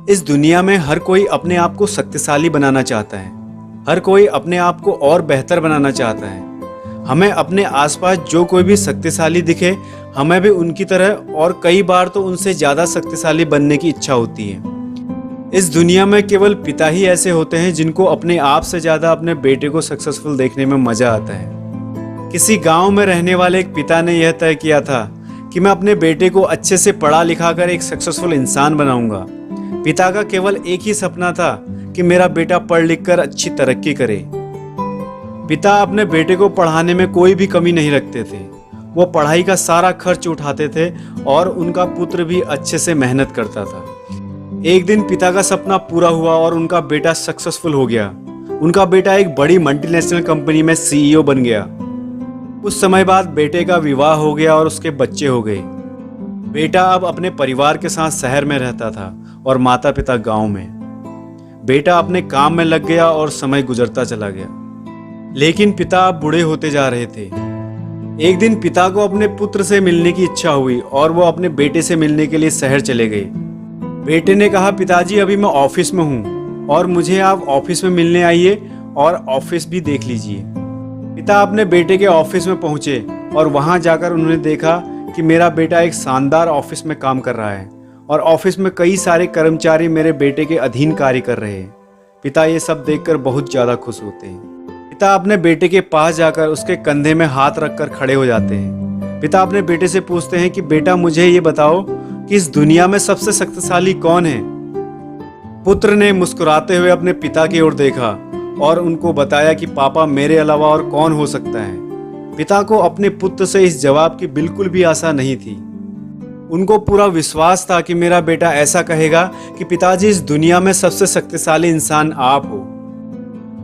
इस दुनिया में हर कोई अपने आप को शक्तिशाली बनाना चाहता है। हर कोई अपने आप को और बेहतर बनाना चाहता है। हमें अपने आसपास जो कोई भी शक्तिशाली दिखे, हमें भी उनकी तरह और कई बार तो उनसे ज़्यादा शक्तिशाली बनने की इच्छा होती है। इस दुनिया में केवल पिता ही ऐसे होते हैं जिनको अपने आप से ज़्यादा अपने बेटे को सक्सेसफुल देखने में मज़ा आता है। किसी गांव में रहने वाले एक पिता ने यह तय किया था कि मैं अपने बेटे को अच्छे से पढ़ा लिखा कर एक सक्सेसफुल इंसान बनाऊंगा। पिता का केवल एक ही सपना था कि मेरा बेटा पढ़ लिख कर अच्छी तरक्की करे। पिता अपने बेटे को पढ़ाने में कोई भी कमी नहीं रखते थे। वो पढ़ाई का सारा खर्च उठाते थे और उनका पुत्र भी अच्छे से मेहनत करता था। एक दिन पिता का सपना पूरा हुआ और उनका बेटा सक्सेसफुल हो गया। उनका बेटा एक बड़ी मल्टीनेशनल कंपनी में CEO बन गया। कुछ समय बाद बेटे का विवाह हो गया और उसके बच्चे हो गए। बेटा अब अपने परिवार के साथ शहर में रहता था और माता पिता गांव में। बेटा अपने काम में लग गया और समय गुजरता चला गया। लेकिन पिता अब बूढ़े होते जा रहे थे। एक दिन पिता को अपने पुत्र से मिलने की इच्छा हुई और वो अपने बेटे से मिलने के लिए शहर चले गए। बेटे ने कहा, पिताजी अभी मैं ऑफिस में हूँ और मुझे आप ऑफिस में मिलने आइए और ऑफिस भी देख लीजिए। पिता अपने बेटे के ऑफिस में पहुंचे और वहां जाकर उन्होंने देखा कि मेरा बेटा एक शानदार ऑफिस में काम कर रहा है और ऑफिस में कई सारे कर्मचारी मेरे बेटे के अधीन कार्य कर रहे हैं। पिता ये सब देखकर बहुत ज़्यादा खुश होते हैं। पिता अपने बेटे के पास जाकर उसके कंधे में हाथ रखकर खड़े हो जाते हैं। पिता अपने बेटे से पूछते हैं कि बेटा मुझे ये बताओ कि इस दुनिया में सबसे शक्तिशाली कौन है। पुत्र ने मुस्कुराते हुए अपने पिता की ओर देखा और उनको बताया कि पापा मेरे अलावा और कौन हो सकता है। पिता को अपने पुत्र से इस जवाब की बिल्कुल भी आशा नहीं थी। उनको पूरा विश्वास था कि मेरा बेटा ऐसा कहेगा कि पिताजी इस दुनिया में सबसे शक्तिशाली इंसान आप हो।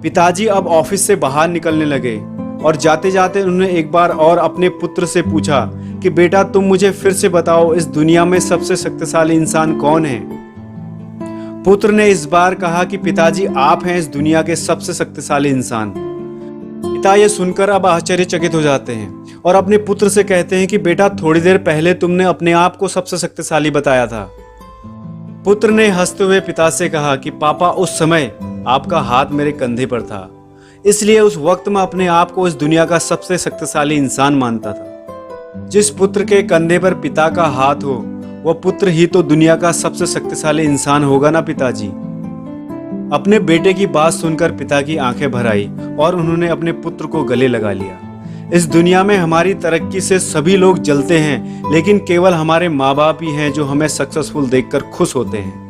पिताजी अब ऑफिस से बाहर निकलने लगे और जाते जाते उन्होंने एक बार और अपने पुत्र से पूछा कि बेटा तुम मुझे फिर से बताओ इस दुनिया में सबसे शक्तिशाली इंसान कौन है। पुत्र ने इस बार कहा कि पिताजी आप हैं इस दुनिया के सबसे शक्तिशाली इंसान। पिता ये सुनकर अब आश्चर्यचकित हो जाते हैं और अपने पुत्र से कहते हैं कि बेटा थोड़ी देर पहले तुमने अपने आप को सबसे शक्तिशाली बताया था। पुत्र ने हंसते हुए पिता से कहा कि पापा उस समय आपका हाथ मेरे कंधे पर था, इसलिए उस वक्त मैं अपने आप को इस दुनिया का सबसे शक्तिशाली इंसान मानता था। जिस पुत्र के कंधे पर पिता का हाथ हो वह पुत्र ही तो दुनिया का सबसे शक्तिशाली इंसान होगा ना पिताजी। अपने बेटे की बात सुनकर पिता की आंखें भर आई और उन्होंने अपने पुत्र को गले लगा लिया। इस दुनिया में हमारी तरक्की से सभी लोग जलते हैं, लेकिन केवल हमारे माँ बाप ही हैं जो हमें सक्सेसफुल देखकर खुश होते हैं।